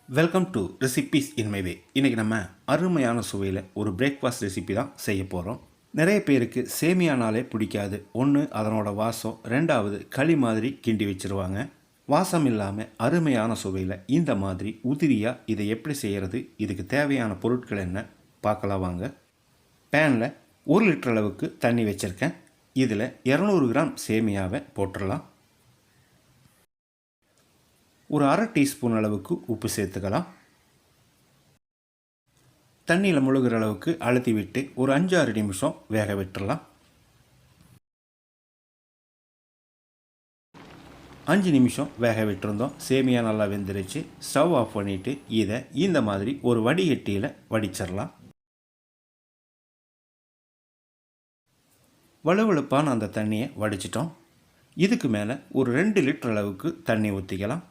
Welcome to recipes in my way. இன்றைக்கி நம்ம அருமையான சுவையில் ஒரு பிரேக்ஃபாஸ்ட் ரெசிபி தான் செய்ய போகிறோம். நிறைய பேருக்கு சேமியானாலே பிடிக்காது. ஒன்று அதனோட வாசம், ரெண்டாவது களி மாதிரி கிண்டி வச்சுருவாங்க. வாசம் இல்லாமல் அருமையான சுவையில் இந்த மாதிரி உதிரியாக இதை எப்படி செய்கிறது, இதுக்கு தேவையான பொருட்கள் என்ன பார்க்கலாம் வாங்க. பேனில் 1 லிட்டர் அளவுக்கு தண்ணி வச்சுருக்கேன். இதில் 200 கிராம் சேமியாவை போட்டுடலாம். ஒரு அரை டீஸ்பூன் அளவுக்கு உப்பு சேர்த்துக்கலாம். தண்ணியில் முழுகிற அளவுக்கு அழுத்தி விட்டு ஒரு 5-6 நிமிஷம் வேக விட்டுடலாம். 5 நிமிஷம் வேக விட்டுருந்தோம். சேமியா நல்லா வெந்துருச்சு. ஸ்டவ் ஆஃப் பண்ணிவிட்டு இதை இந்த மாதிரி ஒரு வடிகட்டியில் வடிச்சிடலாம். வலுவழுப்பான அந்த தண்ணியை வடிச்சிட்டோம். இதுக்கு மேலே ஒரு 2 லிட்டர் அளவுக்கு தண்ணி ஊற்றிக்கலாம்.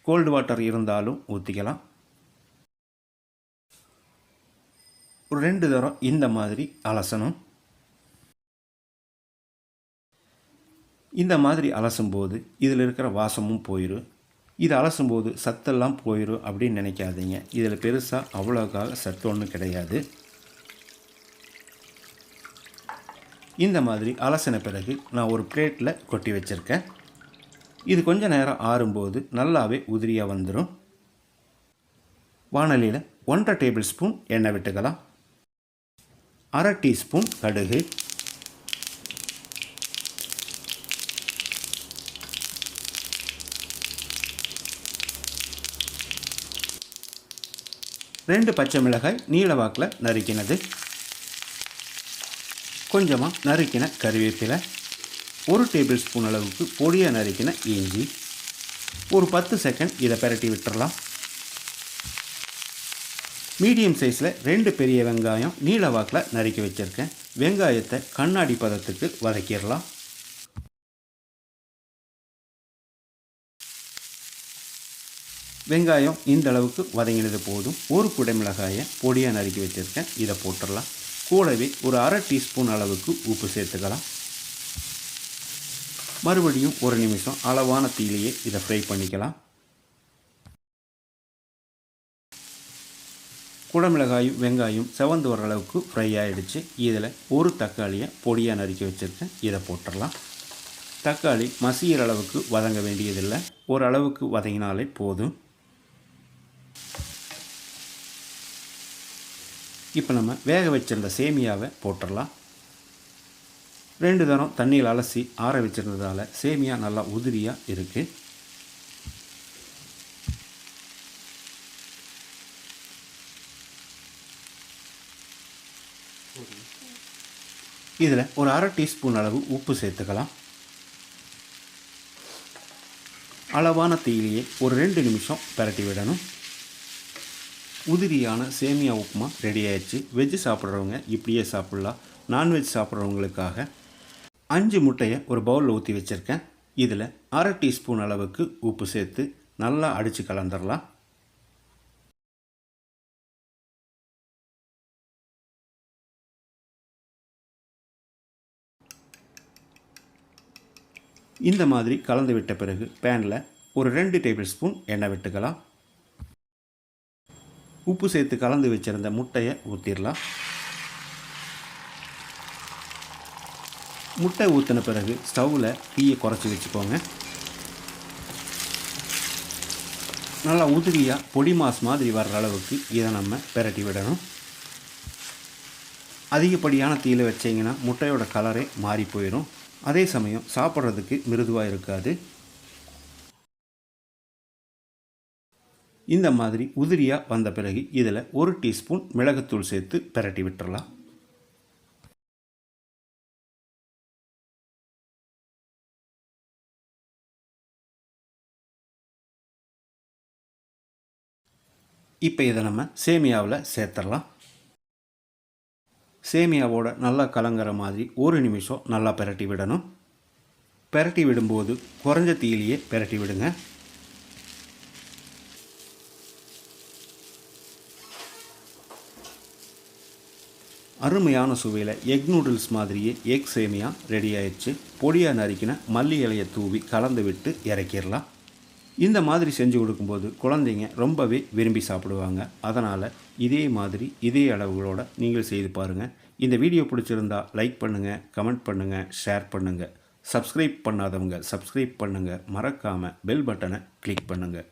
கோல்டு வாட்டர் இருந்தாலும் ஊற்றிக்கலாம். ஒரு 2 தரம் இந்த மாதிரி அலசணும். இந்த மாதிரி அலசும்போது இதில் இருக்கிற வாசமும் போயிடும். இது அலசும்போது சத்தெல்லாம் போயிடும் அப்படின்னு நினைக்காதீங்க. இதில் பெருசாக அவ்வளோக்காக சத்து ஒன்றும் கிடையாது. இந்த மாதிரி அலசின பிறகு நான் ஒரு பிளேட்டில் கொட்டி வச்சுருக்கேன். இது கொஞ்சம் நேரம் ஆறும்போது நல்லாவே உதிரியாக வந்துடும். வாணலியில் 1.5 டேபிள் ஸ்பூன் எண்ணெய் விட்டுக்கலாம். அரை டீஸ்பூன் கடுகு, ரெண்டு பச்சை மிளகாய் நீல வாக்கில் நறுக்கினது, கொஞ்சமாக நறுக்கின கறிவேப்பிலை, 1 டேபிள் ஸ்பூன் அளவுக்கு பொடியாக நறுக்கின இஞ்சி. ஒரு 10 செகண்ட் இதை பிரட்டி விட்டுறலாம். மீடியம் சைஸில் 2 பெரிய வெங்காயம் நீல வாக்கில் நறுக்கி வச்சுருக்கேன். வெங்காயத்தை கண்ணாடி பதத்துக்கு வதக்கிடலாம். வெங்காயம் இந்த அளவுக்கு வதங்கினது போதும். ஒரு குடைமிளகாயை பொடியாக நறுக்கி வச்சுருக்கேன், இதை போட்டுடலாம். கூடவே ஒரு அரை டீஸ்பூன் அளவுக்கு உப்பு சேர்த்துக்கலாம். மறுபடியும் 1 நிமிஷம் அளவான தீயிலேயே இதை ஃப்ரை பண்ணிக்கலாம். குடமிளகாயும் வெங்காயம் செவந்து வர அளவுக்கு ஃப்ரை ஆகிடுச்சு. இதில் ஒரு தக்காளியை பொடியாக நறுக்கி வச்சுருக்கேன், இதை போட்டுடலாம். தக்காளி மசிகிற அளவுக்கு வதங்க வேண்டியதில்லை, ஓரளவுக்கு வதங்கினாலே போதும். இப்போ நம்ம வேக வச்சிருந்த சேமியாவை போட்டுடலாம். 2 தரம் தண்ணியில் அலசி ஆற வச்சுருந்ததால் சேமியா நல்லா உதிரியாக இருக்குது. இதில் ஒரு அரை டீஸ்பூன் அளவு உப்பு சேர்த்துக்கலாம். அளவான தீயிலேயே ஒரு 2 நிமிஷம் பரட்டி விடணும். உதிரியான சேமியா உப்புமா ரெடி ஆயிடுச்சு. வெஜ்ஜு சாப்பிட்றவங்க இப்படியே சாப்பிட்லாம். நான்வெஜ் சாப்பிட்றவங்களுக்காக 5 முட்டையை ஒரு பவுலில் ஊற்றி வச்சுருக்கேன். இதில் அரை டீஸ்பூன் அளவுக்கு உப்பு சேர்த்து நல்லா அடித்து கலந்துடலாம். இந்த மாதிரி கலந்து விட்ட பிறகு பேனில் ஒரு 2 டேபிள் ஸ்பூன் எண்ணெய் விட்டுக்கலாம். உப்பு சேர்த்து கலந்து வச்சுருந்த முட்டையை ஊற்றிடலாம். முட்டை ஊற்றின பிறகு ஸ்டவ்வில் தீயை குறைச்சி வச்சுக்கோங்க. நல்லா உதிரியாக பொடி மாஸ் மாதிரி வர்ற அளவுக்கு இதை நம்ம பிரட்டி விடணும். அதிகப்படியான தீயில் வச்சிங்கன்னா முட்டையோட கலரே மாறி போயிடும். அதே சமயம் சாப்பிட்றதுக்கு மிருதுவாக இருக்காது. இந்த மாதிரி உதிரியாக வந்த பிறகு இதில் 1 டீஸ்பூன் மிளகுத்தூள் சேர்த்து பிரட்டி விட்டுறலாம். இப்போ இதை நம்ம சேமியாவில் சேர்த்துடலாம். சேமியாவோட நல்லா கலங்கிற மாதிரி 1 நிமிஷம் நல்லா பிரட்டி விடணும். பிரட்டி விடும்போது குறைஞ்ச தீயிலேயே பிரட்டி விடுங்க. அருமையான சுவையில் எக் நூடுல்ஸ் மாதிரியே எக் சேமியா ரெடி ஆயிடுச்சு. பொடியாக நறுக்கின மல்லி இலையை தூவி கலந்து விட்டு இறக்கிடலாம். இந்த மாதிரி செஞ்சு கொடுக்கும்போது குழந்தைங்க ரொம்பவே விரும்பி சாப்பிடுவாங்க. அதனால் இதே மாதிரி இதே அளவுகளோட நீங்கள் செய்து பாருங்கள். இந்த வீடியோ பிடிச்சிருந்தா லைக் பண்ணுங்கள், கமெண்ட் பண்ணுங்கள், ஷேர் பண்ணுங்கள். சப்ஸ்கிரைப் பண்ணாதவங்க சப்ஸ்கிரைப் பண்ணுங்கள். மறக்காமல் பெல் பட்டனை கிளிக் பண்ணுங்கள்.